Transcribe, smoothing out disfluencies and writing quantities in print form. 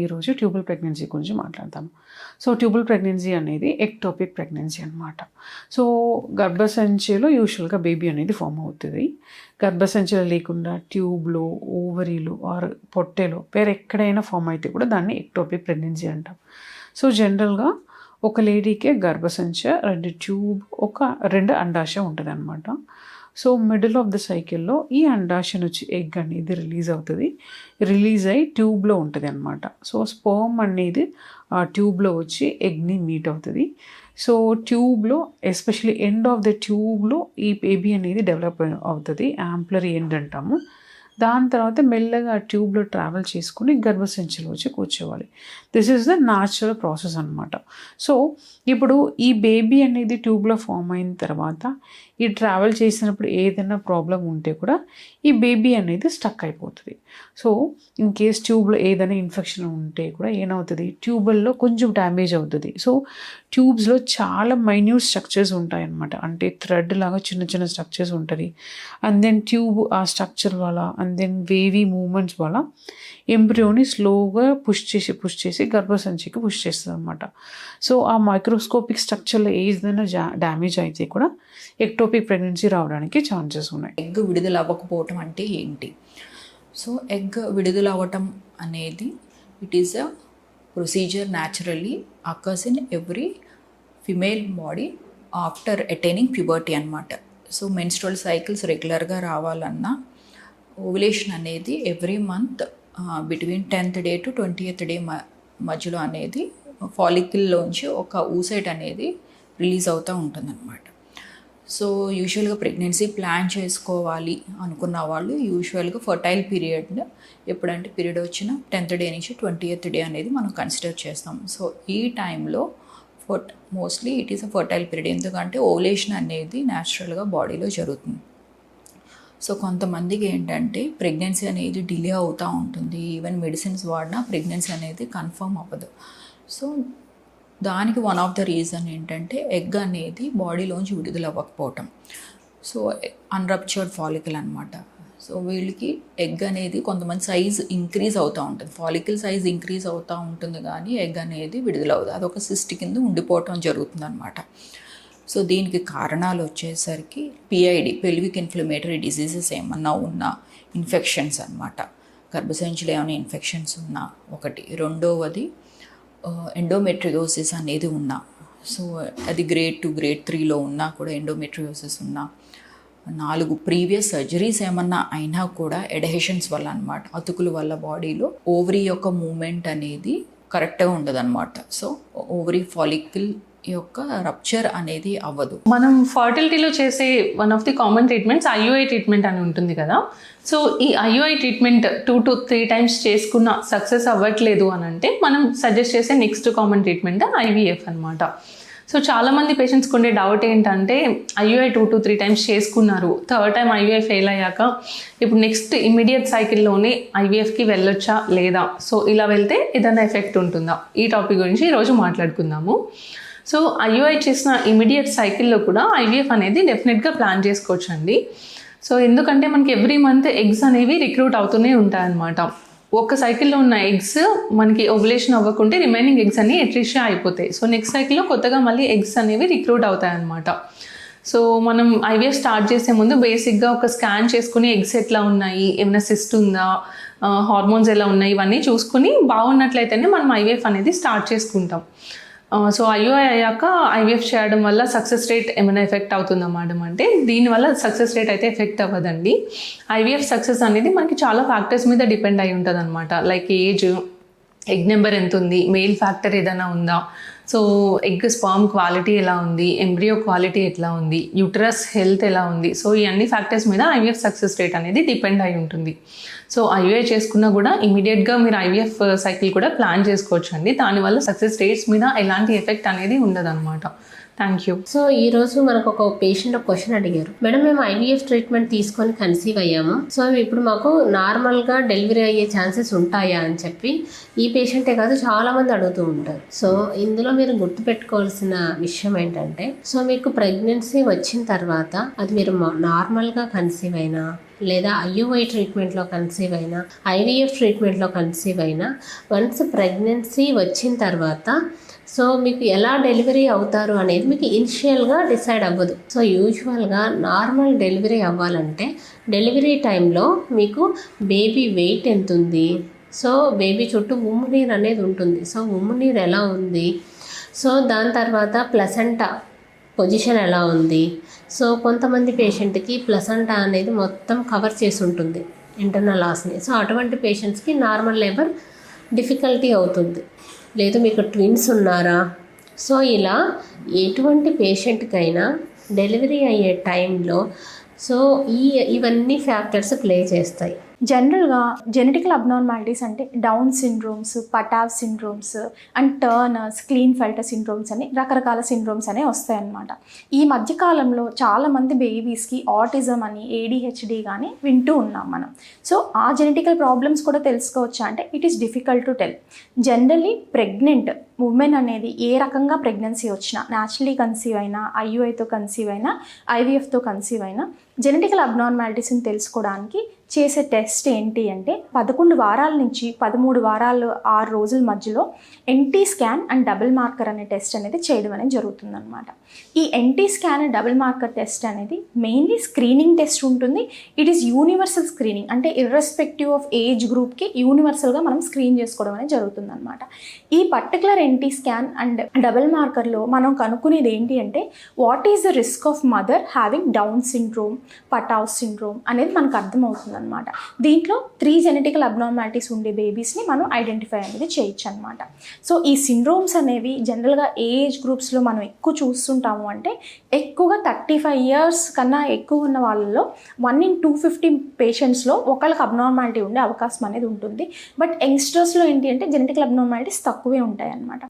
ఈరోజు tubal pregnancy గురించి మాట్లాడతాను. సో ట్యూబల్ ప్రెగ్నెన్సీ అనేది ఎక్టోపిక్ ప్రెగ్నెన్సీ అనమాట. సో గర్భసంచిలో యూజువల్గా బేబీ అనేది ఫామ్ అవుతుంది. గర్భసంచిలో లేకుండా ట్యూబ్లో, ఓవరీలో ఆర్ పొట్టెలో వేరే ఎక్కడైనా ఫామ్ అయితే కూడా దాన్ని ఎక్టోపిక్ ప్రెగ్నెన్సీ అంటాం. సో జనరల్గా ఒక లేడీకే గర్భసంచి, 2 ట్యూబ్, 2 అండాశయం ఉంటుంది అనమాట. సో మిడిల్ ఆఫ్ ద సైకిల్లో ఈ అండాశయం నుంచి ఎగ్ అనేది రిలీజ్ అయ్యి ట్యూబ్లో ఉంటుంది అనమాట. సో స్పర్మ్ అనేది ఆ ట్యూబ్లో వచ్చి ఎగ్ని మీట్ అవుతుంది. సో ట్యూబ్లో ఎస్పెషలీ ఎండ్ ఆఫ్ ద ట్యూబ్లో ఈ బేబీ అనేది డెవలప్ అవుతుంది, యాంప్లరీ ఎండ్ అంటాము. దాని తర్వాత మెల్లగా ఆ ట్యూబ్లో ట్రావెల్ చేసుకుని గర్భసంచిలో వచ్చి కూర్చోవాలి. This is the natural process అనమాట. సో ఇప్పుడు ఈ బేబీ అనేది ట్యూబ్లో ఫామ్ అయిన తర్వాత ఈ ట్రావెల్ చేసినప్పుడు ఏదైనా ప్రాబ్లం ఉంటే కూడా ఈ బేబీ అనేది స్టక్ అయిపోతుంది. సో ఇన్ కేస్ ట్యూబ్లో ఏదైనా ఇన్ఫెక్షన్ ఉంటే కూడా ఏమవుతుంది, ట్యూబల్లో కొంచెం డ్యామేజ్ అవుతుంది. సో ట్యూబ్స్లో చాలా మైన్యూట్ స్ట్రక్చర్స్ ఉంటాయి అన్నమాట. అంటే థ్రెడ్ లాగా చిన్న చిన్న స్ట్రక్చర్స్ ఉంటుంది. అండ్ దెన్ ట్యూబ్ ఆ స్ట్రక్చర్ వల్ల అండ్ దెన్ వేవీ మూమెంట్స్ వల్ల ఎంబ్రియోని స్లోగా పుష్ చేసి గర్భసంచికి పుష్ చేస్తుంది అనమాట. సో ఆ మైక్రోస్కోపిక్ స్ట్రక్చర్లో ఏదైనా డ్యామేజ్ అయితే కూడా ఎక్టోపిక్ ప్రెగ్నెన్సీ రావడానికి ఛాన్సెస్ ఉన్నాయి. ఎగ్ విడుదల అవ్వకపోవటం అంటే ఏంటి? సో ఎగ్ విడుదల అవ్వటం అనేది it is a procedure naturally occurs in every female body after attaining puberty అనమాట. సో మెన్స్ట్రువల్ సైకిల్స్ రెగ్యులర్గా రావాలన్నా ఓవులేషన్ అనేది every month between 10th day to 20th day మధ్యలో అనేది ఫాలికల్లోంచి ఒక ఊసైట్ అనేది రిలీజ్ అవుతూ ఉంటుందన్నమాట. సో యూజువల్గా ప్రెగ్నెన్సీ ప్లాన్ చేసుకోవాలి అనుకున్న వాళ్ళు యూజువల్గా ఫర్టైల్ పీరియడ్ ఎప్పుడంటే పీరియడ్ వచ్చిన 10th డే నుంచి 20th డే అనేది మనం కన్సిడర్ చేస్తాం. సో ఈ టైంలో mostly it is a fertile period, ఎందుకంటే ఓవులేషన్ అనేది న్యాచురల్గా బాడీలో జరుగుతుంది. సో కొంతమందికి ఏంటంటే ప్రెగ్నెన్సీ అనేది డిలే అవుతూ ఉంటుంది, ఈవెన్ మెడిసిన్స్ వాడినా ప్రెగ్నెన్సీ అనేది కన్ఫర్మ్ అవ్వదు. సో దానికి వన్ ఆఫ్ ద రీజన్ ఏంటంటే ఎగ్ అనేది బాడీలోంచి విడుదల అవ్వకపోవటం. సో అన్రప్చర్డ్ ఫాలికల్ అనమాట. సో వీళ్ళకి ఎగ్ అనేది కొంతమంది సైజ్ ఇంక్రీజ్ అవుతూ ఉంటుంది, ఫాలికల్ సైజ్ ఇంక్రీజ్ అవుతూ ఉంటుంది కానీ ఎగ్ అనేది విడుదల అవుతుంది, అదొక సిస్ట్ కింద ఉండిపోవటం జరుగుతుంది అనమాట. సో దీనికి కారణాలు వచ్చేసరికి పిఐడి, పెల్విక్ ఇన్ఫ్లమేటరీ డిసీజెస్ ఏమన్నా ఉన్నా, ఇన్ఫెక్షన్స్ అనమాట, గర్భసంచిలో ఏమైనా ఇన్ఫెక్షన్స్ ఉన్నా ఒకటి, రెండవది ఎండోమెట్రియోసిస్ అనేది ఉన్నా, సో అది గ్రేడ్ 2 గ్రేడ్ 3లో ఉన్నా కూడా ఎండోమెట్రియోసిస్ ఉన్నా, 4 ప్రీవియస్ సర్జరీస్ ఏమన్నా అయినా కూడా ఎడహెషన్స్ వల్ల అనమాట, అతుకుల వల్ల బాడీలో ఓవరీ యొక్క మూమెంట్ అనేది కరెక్ట్గా ఉండదు అనమాట. సో ఓవరీ ఫాలికల్ యొక్క రప్చర్ అనేది అవ్వదు. మనం ఫర్టిలిటీలో చేసే one of the common treatments IUI treatment అని ఉంటుంది కదా. సో ఈ ఐయుఐ ట్రీట్మెంట్ 2 to 3 times చేసుకున్న సక్సెస్ అవ్వట్లేదు అని అంటే మనం సజెస్ట్ చేసే నెక్స్ట్ కామన్ ట్రీట్మెంట్ ఐవీఎఫ్ అనమాట. సో చాలామంది పేషెంట్స్కి ఉండే డౌట్ ఏంటంటే ఐయుఐ 2 to 3 times చేసుకున్నారు, థర్డ్ టైం ఐయుఐ ఫెయిల్ అయ్యాక ఇప్పుడు నెక్స్ట్ ఇమీడియట్ సైకిల్లోనే ఐవీఎఫ్కి వెళ్ళొచ్చా లేదా, సో ఇలా వెళ్తే ఏదైనా ఎఫెక్ట్ ఉంటుందా, ఈ టాపిక్ గురించి ఈరోజు మాట్లాడుకుందాము. సో ఐయుఐ చేసిన ఇమీడియట్ సైకిల్లో కూడా ఐవీఎఫ్ అనేది డెఫినెట్గా ప్లాన్ చేసుకోవచ్చు అండి. సో ఎందుకంటే మనకి ఎవ్రీ మంత్ ఎగ్స్ అనేవి రిక్రూట్ అవుతూనే ఉంటాయన్నమాట. ఒక సైకిల్లో ఉన్న ఎగ్స్ మనకి ఓవులేషన్ అవ్వకుంటే రిమైనింగ్ ఎగ్స్ అన్ని ఎట్రిషియా అయిపోతాయి. సో నెక్స్ట్ సైకిల్లో కొత్తగా మళ్ళీ ఎగ్స్ అనేవి రిక్రూట్ అవుతాయి అన్నమాట. సో మనం ఐవీఎఫ్ స్టార్ట్ చేసే ముందు బేసిక్గా ఒక స్కాన్ చేసుకుని ఎగ్స్ ఎట్లా ఉన్నాయి, ఏమైనా సిస్ట్ ఉందా, హార్మోన్స్ ఎలా ఉన్నాయి, ఇవన్నీ చూసుకుని బాగున్నట్లయితేనే మనం ఐవీఎఫ్ అనేది స్టార్ట్ చేసుకుంటాం. సో ఐయుఐ అయ్యాక ఐవీఎఫ్ చేయడం వల్ల సక్సెస్ రేట్ ఏమైనా ఎఫెక్ట్ అవుతుందా మేడం అంటే దీనివల్ల సక్సెస్ రేట్ అయితే ఎఫెక్ట్ అవ్వదండి. ఐవీఎఫ్ సక్సెస్ అనేది మనకి చాలా ఫ్యాక్టర్స్ మీద డిపెండ్ అయి ఉంటుంది అనమాట. లైక్ ఏజ్, ఎగ్ నెంబర్ ఎంత ఉంది, మెయిల్ ఫ్యాక్టర్ ఏదైనా ఉందా, సో ఎగ్ స్పర్మ్ క్వాలిటీ ఎలా ఉంది, ఎంబ్రియో క్వాలిటీ ఎట్లా ఉంది, యూటరస్ హెల్త్ ఎలా ఉంది, సో ఈ అన్ని ఫ్యాక్టర్స్ మీద ఐవీఎఫ్ సక్సెస్ రేట్ అనేది డిపెండ్ అయి ఉంటుంది. సో ఐయుఐ చేసుకున్నా కూడా ఇమీడియట్గా మీరు ఐవీఎఫ్ సైకిల్ కూడా ప్లాన్ చేసుకోవచ్చు అండి. దానివల్ల సక్సెస్ రేట్స్ మీద ఎలాంటి ఎఫెక్ట్ అనేది ఉండదన్నమాట. Thank you. సో ఈ రోజు మనకు ఒక పేషెంట్ ఒక క్వశ్చన్ అడిగారు, మేడం మేము ఐవీఎఫ్ ట్రీట్మెంట్ తీసుకొని కన్సీవ్ అయ్యాము, సో ఇప్పుడు మాకు నార్మల్గా డెలివరీ అయ్యే ఛాన్సెస్ ఉంటాయా అని చెప్పి ఈ పేషెంటే కాదు చాలా మంది అడుగుతూ ఉంటారు. సో ఇందులో మీరు గుర్తుపెట్టుకోవాల్సిన విషయం ఏంటంటే, సో మీకు ప్రెగ్నెన్సీ వచ్చిన తర్వాత అది మీరు నార్మల్గా కన్సీవ్ అయినా లేదా ఐయుఐ ట్రీట్మెంట్లో కన్సీవ్ అయినా ఐవీఎఫ్ ట్రీట్మెంట్లో కన్సీవ్ అయినా వన్స్ ప్రెగ్నెన్సీ వచ్చిన తర్వాత సో మీకు ఎలా డెలివరీ అవుతారు అనేది మీకు ఇనిషియల్గా డిసైడ్ అవ్వదు. సో యూజువల్గా నార్మల్ డెలివరీ అవ్వాలంటే డెలివరీ టైంలో మీకు బేబీ వెయిట్ ఎంత ఉంది, సో బేబీ చుట్టూ ఉమ్ము నీరు అనేది ఉంటుంది, సో ఉమ్ము నీరు ఎలా ఉంది, సో దాని తర్వాత ప్లసెంటా పొజిషన్ ఎలా ఉంది. సో కొంతమంది పేషెంట్కి ప్లసెంటా అనేది మొత్తం కవర్ చేసి ఉంటుంది ఇంటర్నల్ లాస్ని, సో అటువంటి పేషెంట్స్కి నార్మల్ లేబర్ డిఫికల్టీ అవుతుంది. లేదు మీకు ట్విన్స్ ఉన్నారా, సో ఇలా ఎటువంటి పేషెంట్కైనా డెలివరీ అయ్యే టైంలో సో ఇవన్నీ ఫ్యాక్టర్స్ ప్లే చేస్తాయి. జనరల్గా జెనెటికల్ అబ్నార్మాలిటీస్ అంటే Down syndromes, Patau syndromes and Turner's, Klinefelter syndromes అని రకరకాల సిండ్రోమ్స్ అనేవి వస్తాయన్నమాట. ఈ మధ్యకాలంలో చాలామంది బేబీస్కి ఆటిజం అని, ఏడిహెచ్డి కానీ వింటూ ఉన్నాం మనం. సో ఆ జెనెటికల్ ప్రాబ్లమ్స్ కూడా తెలుసుకోవచ్చా అంటే it is difficult to tell. Generally pregnant women అనేది ఏ రకంగా ప్రెగ్నెన్సీ వచ్చినా, న్యాచురలీ కన్సీవ్ అయినా, ఐయుఐతో కన్సీవ్ అయినా, ఐవీఎఫ్తో కన్సీవ్ అయినా జెనెటికల్ అబ్నార్మాలిటీస్ని తెలుసుకోవడానికి చేసే టెస్ట్ ఏంటి అంటే 11 వారాల నుంచి 13 వారాలు 6 రోజుల మధ్యలో NT scan and double marker అనే టెస్ట్ అనేది చేయడం అనేది జరుగుతుందన్నమాట. ఈ NT scan and double marker test అనేది మెయిన్లీ స్క్రీనింగ్ టెస్ట్ ఉంటుంది. ఇట్ ఈస్ యూనివర్సల్ స్క్రీనింగ్, అంటే ఇర్రెస్పెక్టివ్ ఆఫ్ ఏజ్ గ్రూప్కి యూనివర్సల్గా మనం స్క్రీన్ చేసుకోవడం అనేది జరుగుతుందన్నమాట. ఈ particular NT scan and double మార్కర్లో మనం కనుక్కునేది ఏంటి అంటే what is the risk of mother having Down syndrome, Patau syndrome అనేది మనకు అర్థమవుతుంది అనమాట. దీంట్లో 3 జెనెటికల్ అబ్నార్మాలిటీస్ ఉండే బేబీస్ని మనం ఐడెంటిఫై అనేది చేయొచ్చు అనమాట. సో ఈ సిండ్రోమ్స్ అనేవి జనరల్గా ఏ ఏజ్ గ్రూప్స్లో మనం ఎక్కువ చూస్తుంటాము అంటే ఎక్కువగా 35 years కన్నా ఎక్కువ ఉన్న వాళ్ళలో 1 in 250 పేషెంట్స్లో ఒకళ్ళకి అబ్నార్మాలిటీ ఉండే అవకాశం అనేది ఉంటుంది. బట్ యంగ్స్టర్స్లో ఏంటి అంటే జెనెటికల్ అబ్నార్మాలిటీస్ తక్కువే ఉంటాయి అన్నమాట.